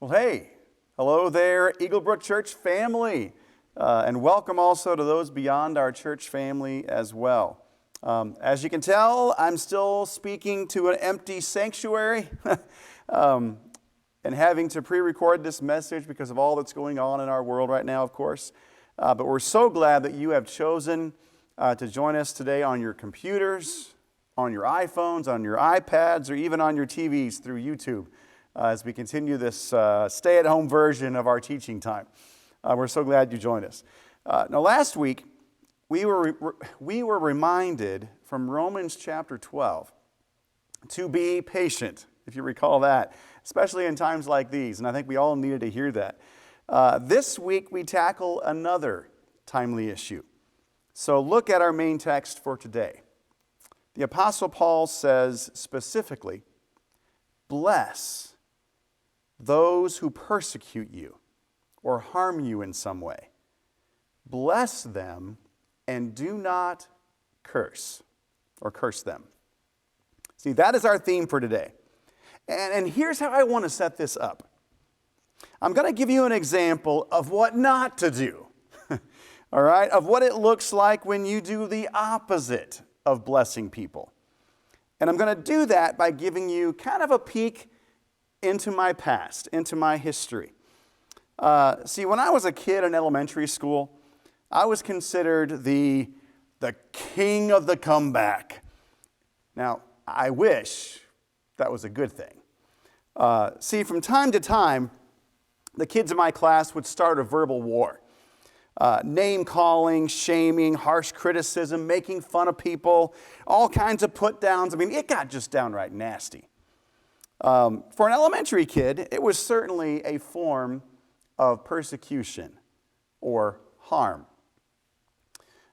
Well, hey, hello there, Eaglebrook Church family, and welcome also to those beyond our church family as well. As you can tell, I'm still speaking to an empty sanctuary and having to pre-record this message because of all that's going on in our world right now, of course. But we're so glad that you have chosen to join us today on your computers, on your iPhones, on your iPads, or even on your TVs through YouTube. As we continue this stay-at-home version of our teaching time. We're so glad you joined us. Now, last week, we were reminded from Romans chapter 12 to be patient, if you recall that, especially in times like these, and I think we all needed to hear that. This week, we tackle another timely issue. So look at our main text for today. The Apostle Paul says specifically, "Bless those who persecute you or harm you in some way. Bless them and do not curse," or curse them. See, that is our theme for today. And here's how I want to set this up. I'm going to give you an example of what not to do, all right, of what it looks like when you do the opposite of blessing people. And I'm going to do that by giving you kind of a peek into my past, into my history. See, when I was a kid in elementary school, I was considered the king of the comeback. Now, I wish that was a good thing. See, from time to time, the kids in my class would start a verbal war. Name-calling, shaming, harsh criticism, making fun of people, all kinds of put-downs. I mean, it got just downright nasty. For an elementary kid, it was certainly a form of persecution or harm.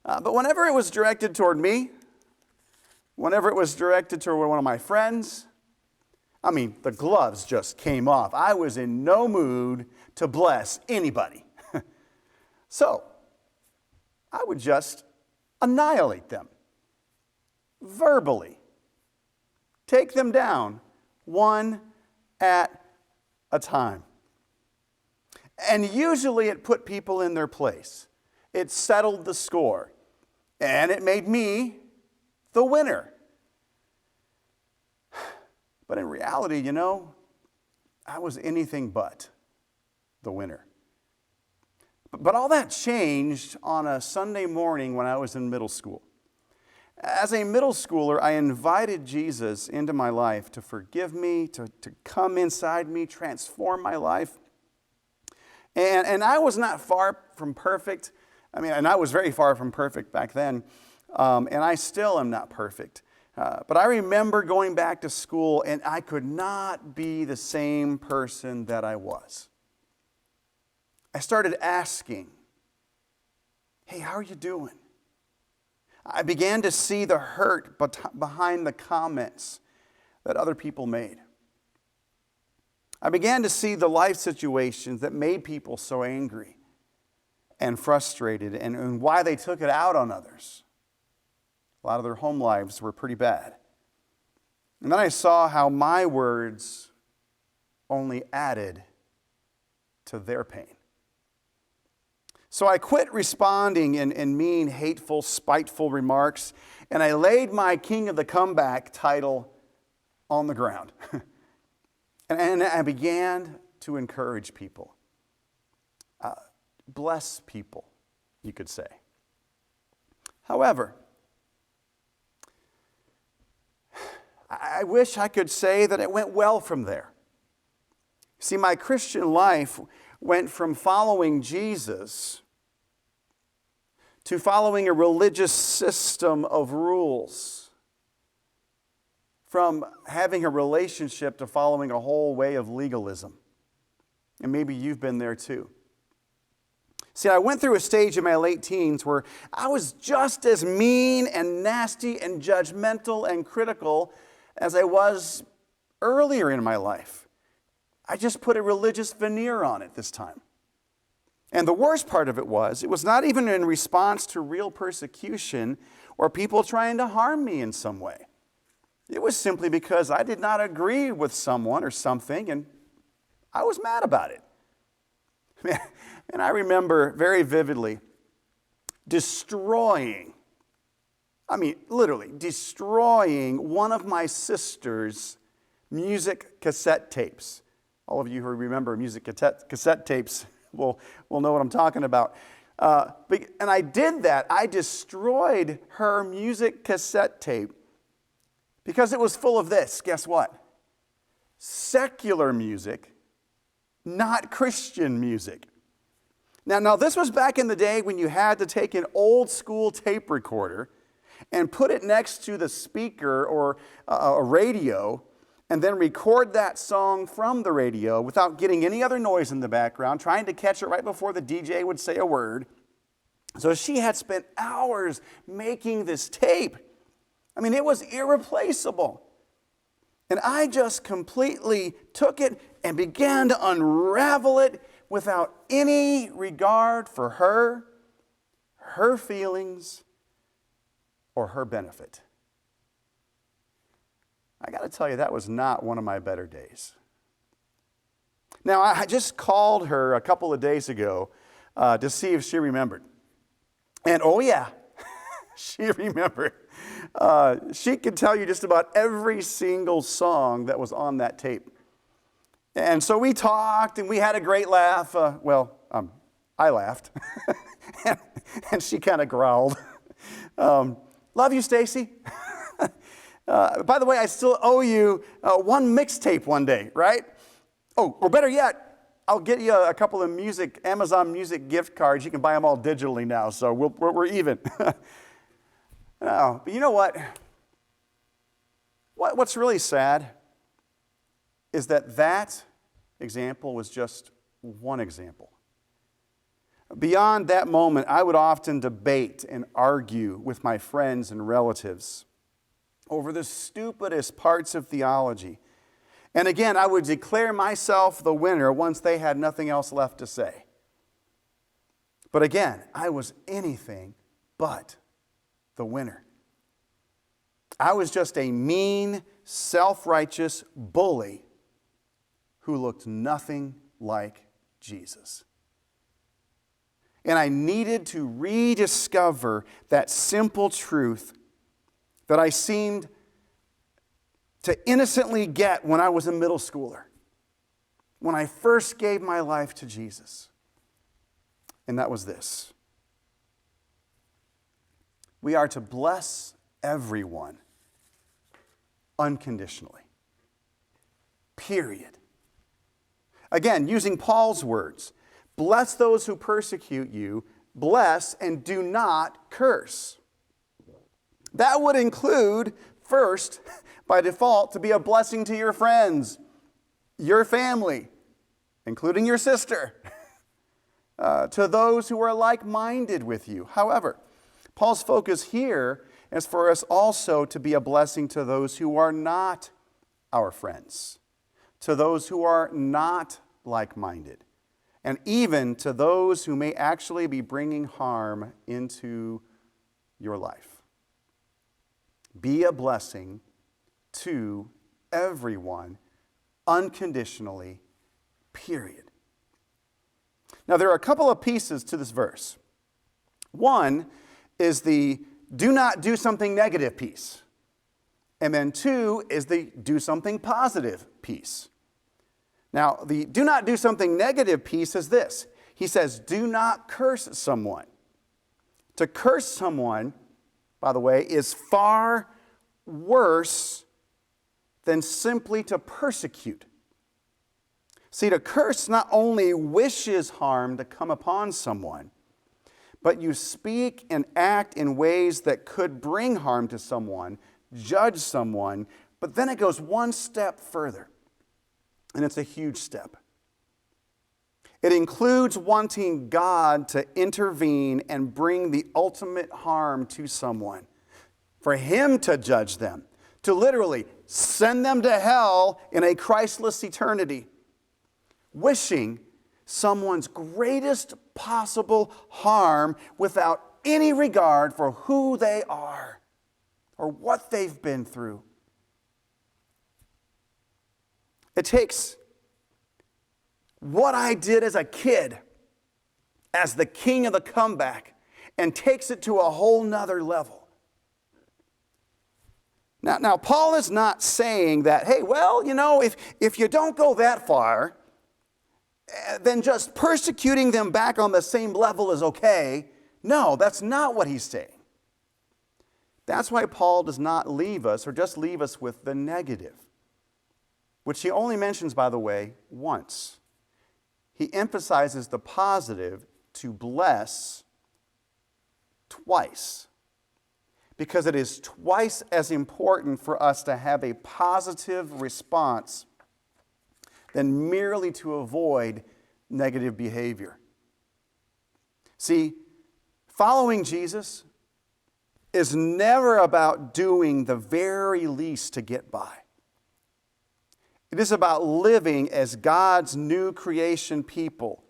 But whenever it was directed toward me, whenever it was directed toward one of my friends, the gloves just came off. I was in no mood to bless anybody. So, I would just annihilate them verbally, take them down one at a time. And usually it put people in their place. It settled the score. And it made me the winner. But in reality, I was anything but the winner. But all that changed on a Sunday morning when I was in middle school. As a middle schooler, I invited Jesus into my life to forgive me, to come inside me, transform my life. And I was not far from perfect. And I was very far from perfect back then. And I still am not perfect. But I remember going back to school, and I could not be the same person that I was. I started asking, "Hey, how are you doing?" I began to see the hurt behind the comments that other people made. I began to see the life situations that made people so angry and frustrated and why they took it out on others. A lot of their home lives were pretty bad. And then I saw how my words only added to their pain. So I quit responding in mean, hateful, spiteful remarks, and I laid my King of the Comeback title on the ground. And I began to encourage people. Bless people, you could say. However, I wish I could say that it went well from there. See, my Christian life went from following Jesus to following a religious system of rules, from having a relationship to following a whole way of legalism. And maybe you've been there too. See, I went through a stage in my late teens where I was just as mean and nasty and judgmental and critical as I was earlier in my life. I just put a religious veneer on it this time. And the worst part of it was not even in response to real persecution or people trying to harm me in some way. It was simply because I did not agree with someone or something, and I was mad about it. And I remember very vividly literally destroying one of my sister's music cassette tapes. All of you who remember music cassette tapes will know what I'm talking about. And I did that. I destroyed her music cassette tape because it was full of this. Guess what? Secular music, not Christian music. Now this was back in the day when you had to take an old school tape recorder and put it next to the speaker or a radio and then record that song from the radio without getting any other noise in the background, trying to catch it right before the DJ would say a word. So she had spent hours making this tape. It was irreplaceable. And I just completely took it and began to unravel it without any regard for her feelings, or her benefit. I got to tell you, that was not one of my better days. Now, I just called her a couple of days ago to see if she remembered. And oh yeah, she remembered. She could tell you just about every single song that was on that tape. And so we talked and we had a great laugh. I laughed. and she kind of growled. Love you, Stacy. By the way, I still owe you one mixtape one day, right? Oh, or better yet, I'll get you a couple of Amazon Music gift cards. You can buy them all digitally now, so we're even. No, but you know what? What's really sad is that example was just one example. Beyond that moment, I would often debate and argue with my friends and relatives over the stupidest parts of theology. And again, I would declare myself the winner once they had nothing else left to say. But again, I was anything but the winner. I was just a mean, self-righteous bully who looked nothing like Jesus. And I needed to rediscover that simple truth that I seemed to innocently get when I was a middle schooler, when I first gave my life to Jesus. And that was this: we are to bless everyone unconditionally. Period. Again, using Paul's words, bless those who persecute you, bless and do not curse. That would include, first, by default, to be a blessing to your friends, your family, including your sister, to those who are like-minded with you. However, Paul's focus here is for us also to be a blessing to those who are not our friends, to those who are not like-minded, and even to those who may actually be bringing harm into your life. Be a blessing to everyone unconditionally, period. Now, there are a couple of pieces to this verse. One is the do not do something negative piece. And then two is the do something positive piece. Now, the do not do something negative piece is this. He says, do not curse someone. To curse someone, by the way, is far worse than simply to persecute. See, to curse not only wishes harm to come upon someone, but you speak and act in ways that could bring harm to someone, judge someone, but then it goes one step further, and it's a huge step. It includes wanting God to intervene and bring the ultimate harm to someone, for Him to judge them, to literally send them to hell in a Christless eternity, wishing someone's greatest possible harm without any regard for who they are or what they've been through. It takes what I did as a kid as the king of the comeback and takes it to a whole nother level. Now, Paul is not saying that, hey, well, if you don't go that far, then just persecuting them back on the same level is okay. No, that's not what he's saying. That's why Paul does not leave us or just leave us with the negative, which he only mentions, by the way, once. He emphasizes the positive to bless twice, because it is twice as important for us to have a positive response than merely to avoid negative behavior. See, following Jesus is never about doing the very least to get by. It is about living as God's new creation people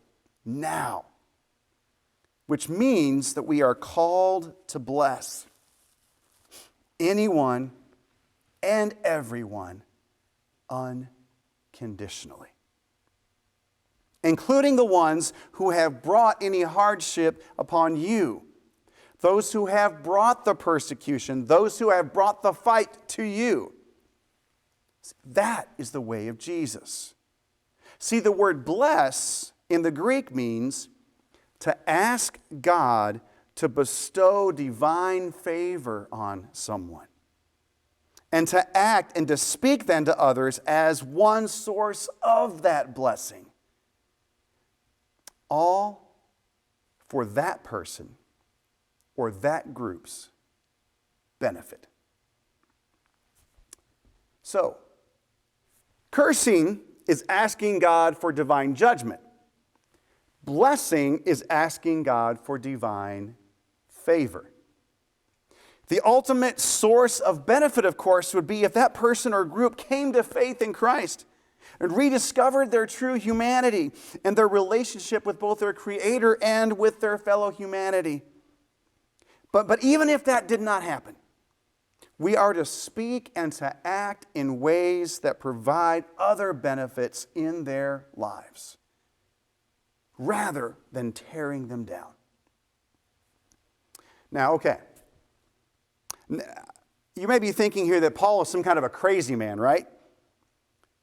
now, which means that we are called to bless anyone and everyone unconditionally, including the ones who have brought any hardship upon you, those who have brought the persecution, those who have brought the fight to you. That is the way of Jesus. See, the word bless in the Greek means to ask God to bestow divine favor on someone, and to act and to speak then to others as one source of that blessing. All for that person or that group's benefit. So, cursing is asking God for divine judgment. Blessing is asking God for divine favor. The ultimate source of benefit, of course, would be if that person or group came to faith in Christ and rediscovered their true humanity and their relationship with both their Creator and with their fellow humanity. But even if that did not happen, we are to speak and to act in ways that provide other benefits in their lives, rather than tearing them down. Now, okay. You may be thinking here that Paul is some kind of a crazy man, right?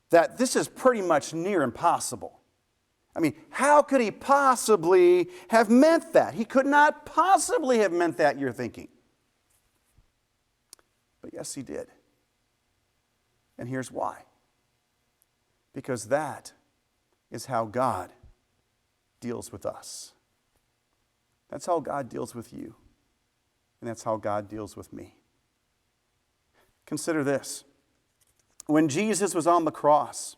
That this is pretty much near impossible. I mean, how could he possibly have meant that? He could not possibly have meant that, you're thinking. But yes, he did. And here's why. Because that is how God deals with us. That's how God deals with you. And that's how God deals with me. Consider this. When Jesus was on the cross,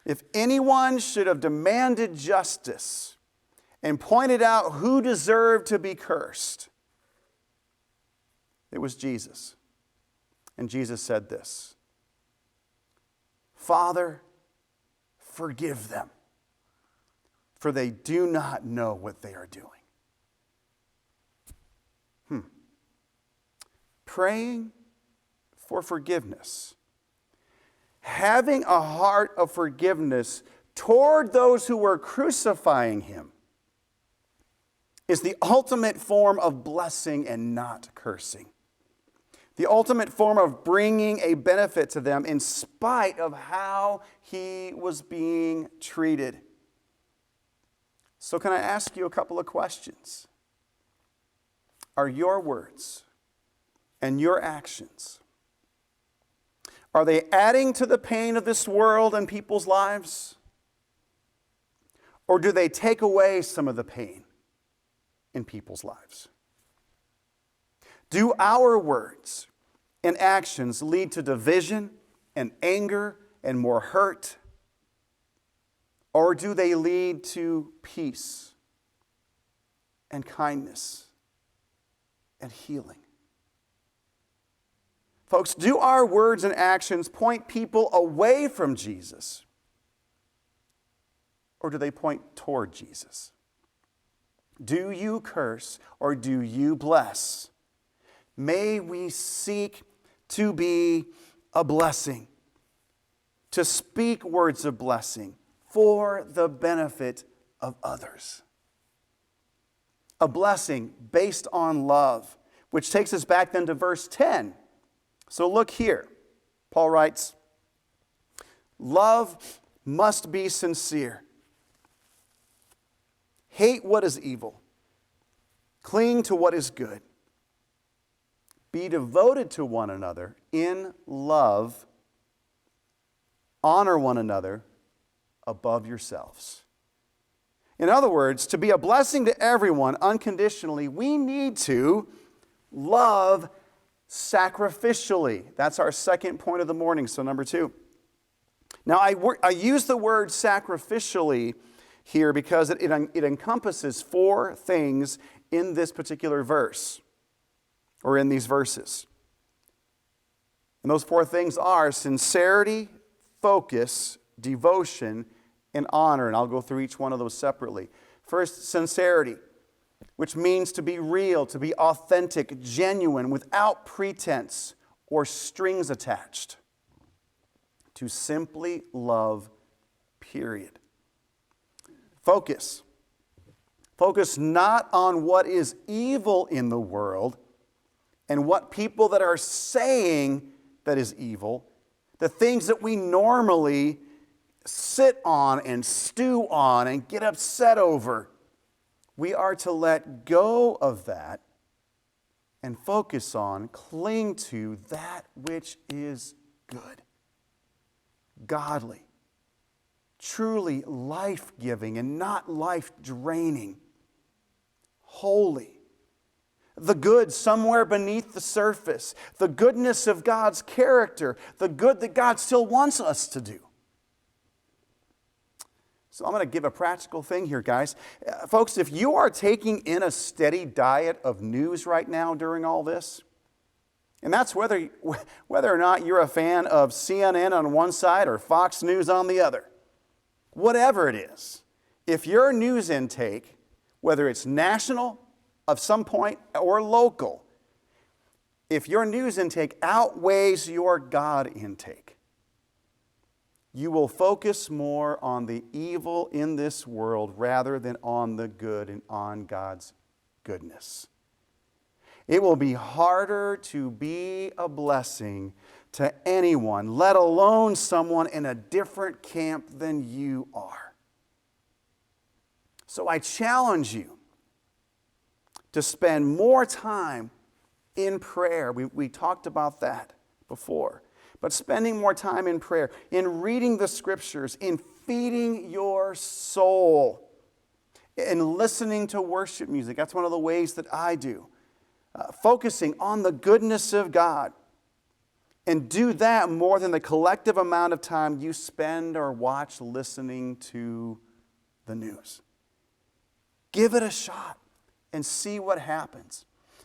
if anyone should have demanded justice and pointed out who deserved to be cursed, it was Jesus. And Jesus said this, "Father, forgive them, for they do not know what they are doing." Praying for forgiveness, having a heart of forgiveness toward those who were crucifying him, is the ultimate form of blessing and not cursing. The ultimate form of bringing a benefit to them in spite of how he was being treated. So can I ask you a couple of questions? Are your words and your actions, are they adding to the pain of this world and people's lives? Or do they take away some of the pain in people's lives? Do our words and actions lead to division and anger and more hurt? Or do they lead to peace and kindness and healing? Folks, do our words and actions point people away from Jesus? Or do they point toward Jesus? Do you curse or do you bless? May we seek to be a blessing, to speak words of blessing for the benefit of others. A blessing based on love, which takes us back then to verse 10. So look here. Paul writes, love must be sincere. Hate what is evil. Cling to what is good. Be devoted to one another in love. Honor one another above yourselves. In other words, to be a blessing to everyone unconditionally, we need to love sacrificially. That's our second point of the morning, so number 2. Now, I use the word sacrificially here because it encompasses 4 things in this particular verse, or in these verses. And those 4 things are sincerity, focus, devotion, and honor. And I'll go through each one of those separately. First, sincerity, which means to be real, to be authentic, genuine, without pretense or strings attached. To simply love, period. Focus. Focus not on what is evil in the world and what people that are saying that is evil, the things that we normally sit on and stew on and get upset over. We are to let go of that and focus on, cling to that which is good, godly, truly life-giving and not life-draining, holy. The good somewhere beneath the surface, the goodness of God's character, the good that God still wants us to do. So I'm going to give a practical thing here, guys. Folks, if you are taking in a steady diet of news right now during all this, and that's whether or not you're a fan of CNN on one side or Fox News on the other, whatever it is, if your news intake, whether it's national of some point or local, if your news intake outweighs your God intake, you will focus more on the evil in this world rather than on the good and on God's goodness. It will be harder to be a blessing to anyone, let alone someone in a different camp than you are. So I challenge you to spend more time in prayer. We talked about that before. But spending more time in prayer, in reading the Scriptures, in feeding your soul, in listening to worship music. That's one of the ways that I do. Focusing on the goodness of God. And do that more than the collective amount of time you spend or watch listening to the news. Give it a shot and see what happens.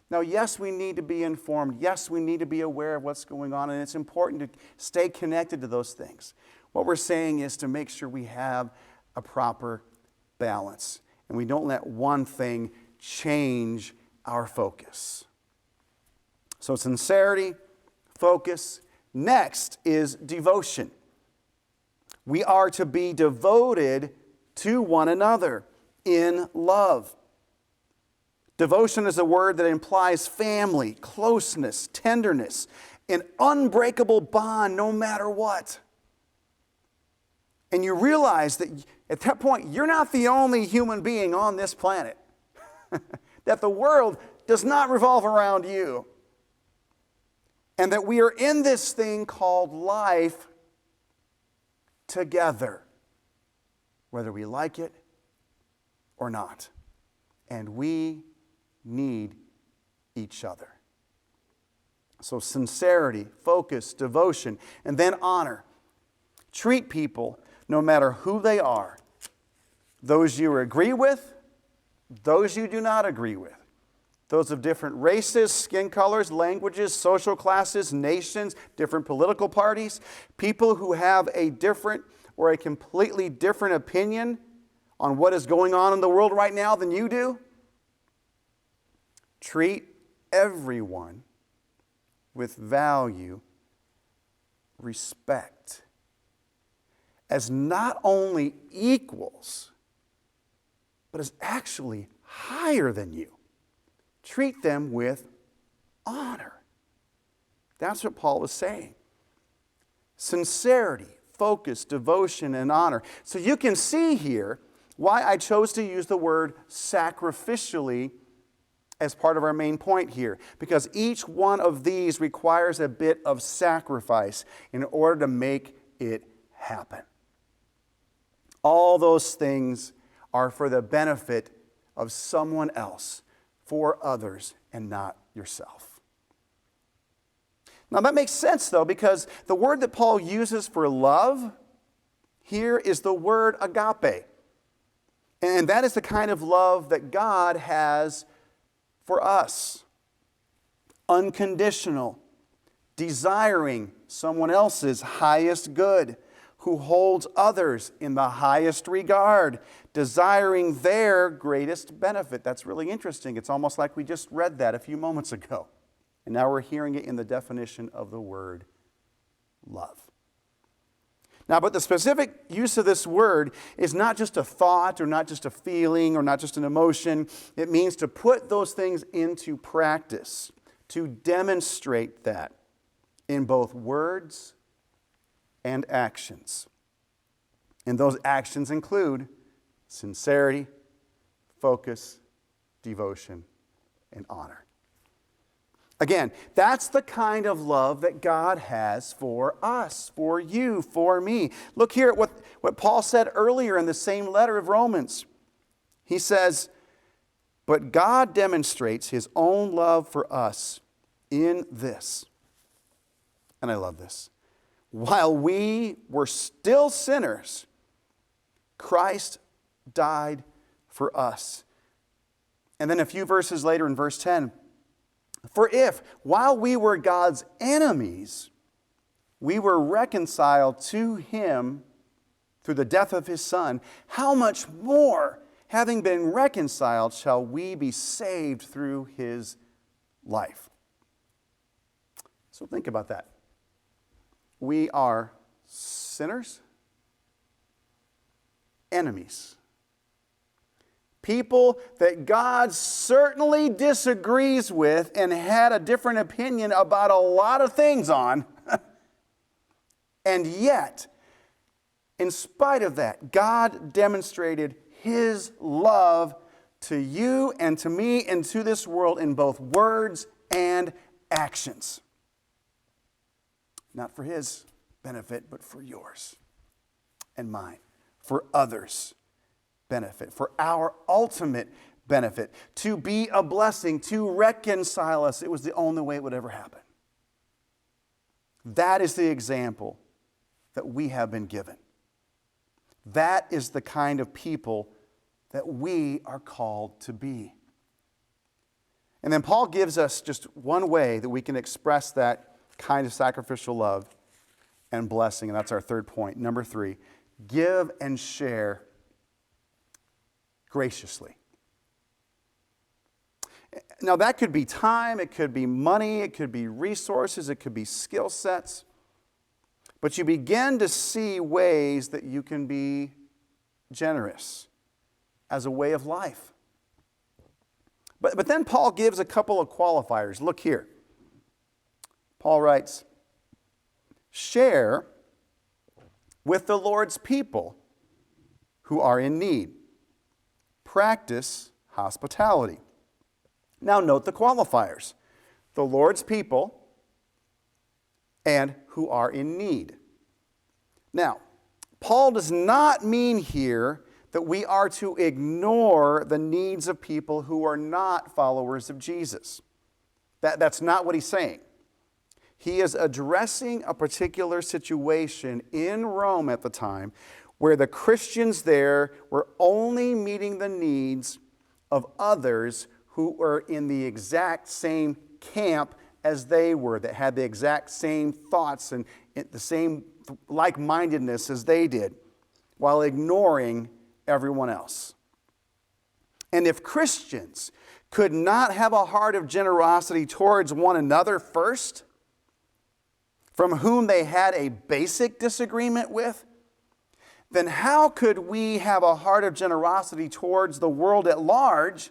Now, yes, we need to be informed. Yes, we need to be aware of what's going on, and it's important to stay connected to those things. What we're saying is to make sure we have a proper balance, and we don't let one thing change our focus. So sincerity, focus. Next is devotion. We are to be devoted to one another in love. Devotion is a word that implies family, closeness, tenderness, an unbreakable bond no matter what. And you realize that at that point, you're not the only human being on this planet. That the world does not revolve around you. And that we are in this thing called life together, whether we like it or not. And we need each other. So sincerity, focus, devotion, and then honor. Treat people no matter who they are. Those you agree with, those you do not agree with. Those of different races, skin colors, languages, social classes, nations, different political parties. People who have a different or a completely different opinion on what is going on in the world right now than you do. Treat everyone with value, respect, as not only equals, but as actually higher than you. Treat them with honor. That's what Paul is saying. Sincerity, focus, devotion, and honor. So you can see here why I chose to use the word sacrificially as part of our main point here. Because each one of these requires a bit of sacrifice in order to make it happen. All those things are for the benefit of someone else, for others, and not yourself. Now that makes sense though, because the word that Paul uses for love here is the word agape. And that is the kind of love that God has for us. Unconditional, desiring someone else's highest good, who holds others in the highest regard, desiring their greatest benefit. That's really interesting. It's almost like we just read that a few moments ago. And now we're hearing it in the definition of the word love. Now, but the specific use of this word is not just a thought or not just a feeling or not just an emotion. It means to put those things into practice, to demonstrate that in both words and actions. And those actions include sincerity, focus, devotion, and honor. Again, that's the kind of love that God has for us, for you, for me. Look here at what Paul said earlier in the same letter of Romans. He says, "But God demonstrates his own love for us in this." And I love this. "While we were still sinners, Christ died for us." And then a few verses later in verse 10, "For if, while we were God's enemies, we were reconciled to him through the death of his Son, how much more, having been reconciled, shall we be saved through his life?" So think about that. We are sinners, enemies, people that God certainly disagrees with and had a different opinion about a lot of things on. And yet, in spite of that, God demonstrated his love to you and to me and to this world in both words and actions. Not for his benefit, but for yours and mine, for others' benefit, for our ultimate benefit, to be a blessing, to reconcile us. It was the only way it would ever happen. That is the example that we have been given. That is the kind of people that we are called to be. And then Paul gives us just one way that we can express that kind of sacrificial love and blessing, and that's our third point. Number 3, give and share graciously. Now that could be time, it could be money, it could be resources, it could be skill sets. But you begin to see ways that you can be generous as a way of life. But then Paul gives a couple of qualifiers. Look here. Paul writes, "Share with the Lord's people who are in need. Practice hospitality." Now note the qualifiers. The Lord's people and who are in need. Now, Paul does not mean here that we are to ignore the needs of people who are not followers of Jesus. That's not what he's saying. He is addressing a particular situation in Rome at the time where the Christians there were only meeting the needs of others who were in the exact same camp as they were, that had the exact same thoughts and the same like-mindedness as they did, while ignoring everyone else. And if Christians could not have a heart of generosity towards one another first, from whom they had a basic disagreement with, then how could we have a heart of generosity towards the world at large,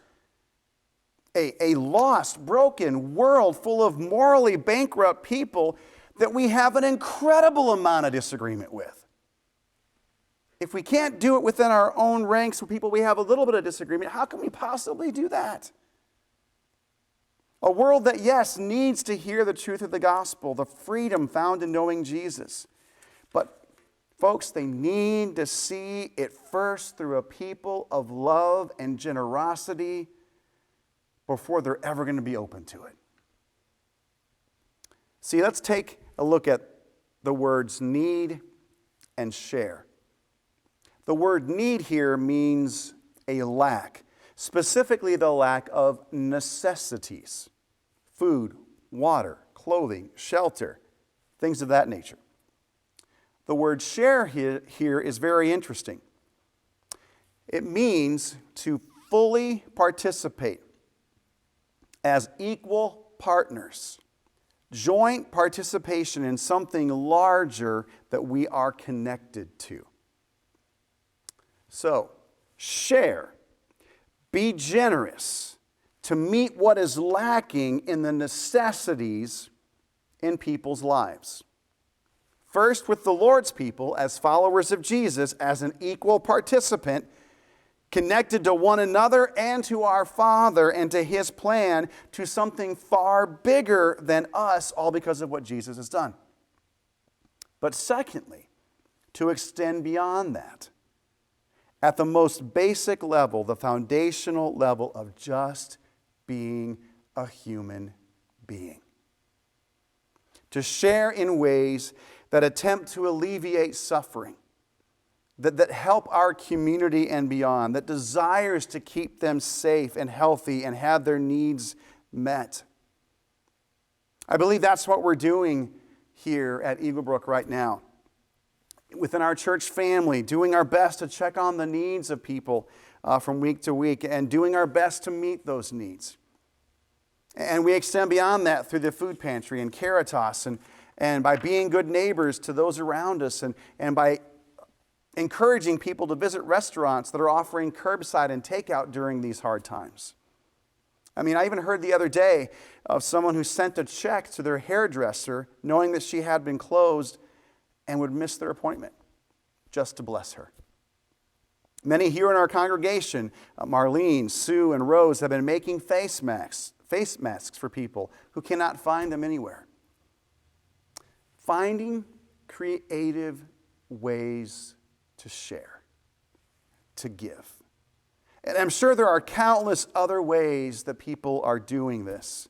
a lost, broken world full of morally bankrupt people that we have an incredible amount of disagreement with? If we can't do it within our own ranks with people we have a little bit of disagreement, how can we possibly do that? A world that, yes, needs to hear the truth of the gospel, the freedom found in knowing Jesus. But, folks, they need to see it first through a people of love and generosity before they're ever going to be open to it. See, let's take a look at the words need and share. The word need here means a lack, specifically the lack of necessities: food, water, clothing, shelter, things of that nature. The word share here is very interesting. It means to fully participate as equal partners, joint participation in something larger that we are connected to. So, share, be generous to meet what is lacking in the necessities in people's lives. First, with the Lord's people, as followers of Jesus, as an equal participant, connected to one another and to our Father and to His plan, to something far bigger than us, all because of what Jesus has done. But secondly, to extend beyond that, at the most basic level, the foundational level of just being a human being. To share in ways that attempt to alleviate suffering, that help our community and beyond, that desires to keep them safe and healthy and have their needs met. I believe that's what we're doing here at Eagle Brook right now. Within our church family, doing our best to check on the needs of people from week to week and doing our best to meet those needs. And we extend beyond that through the food pantry and Caritas and by being good neighbors to those around us and by encouraging people to visit restaurants that are offering curbside and takeout during these hard times. I mean, I even heard the other day of someone who sent a check to their hairdresser knowing that she had been closed and would miss their appointment just to bless her. Many here in our congregation, Marlene, Sue, and Rose, have been making face masks for people who cannot find them anywhere. Finding creative ways to share, to give. And I'm sure there are countless other ways that people are doing this.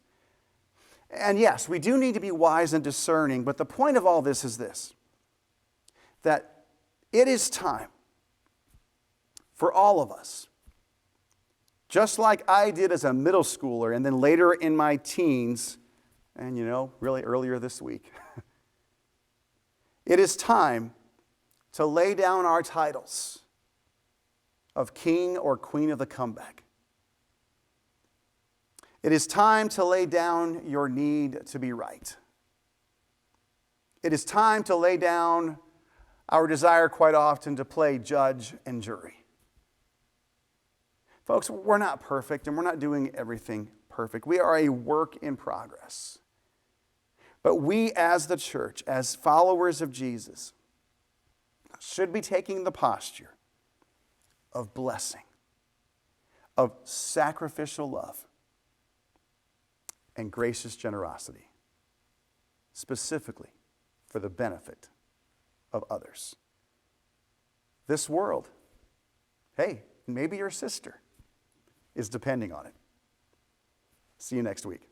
And yes, we do need to be wise and discerning, but the point of all this is this: that it is time for all of us, just like I did as a middle schooler and then later in my teens, and really earlier this week. It is time to lay down our titles of king or queen of the comeback. It is time to lay down your need to be right. It is time to lay down our desire quite often to play judge and jury. Folks, we're not perfect and we're not doing everything perfect. We are a work in progress. But we as the church, as followers of Jesus, should be taking the posture of blessing, of sacrificial love, and gracious generosity, specifically for the benefit of others. This world, hey, maybe your sister, is depending on it. See you next week.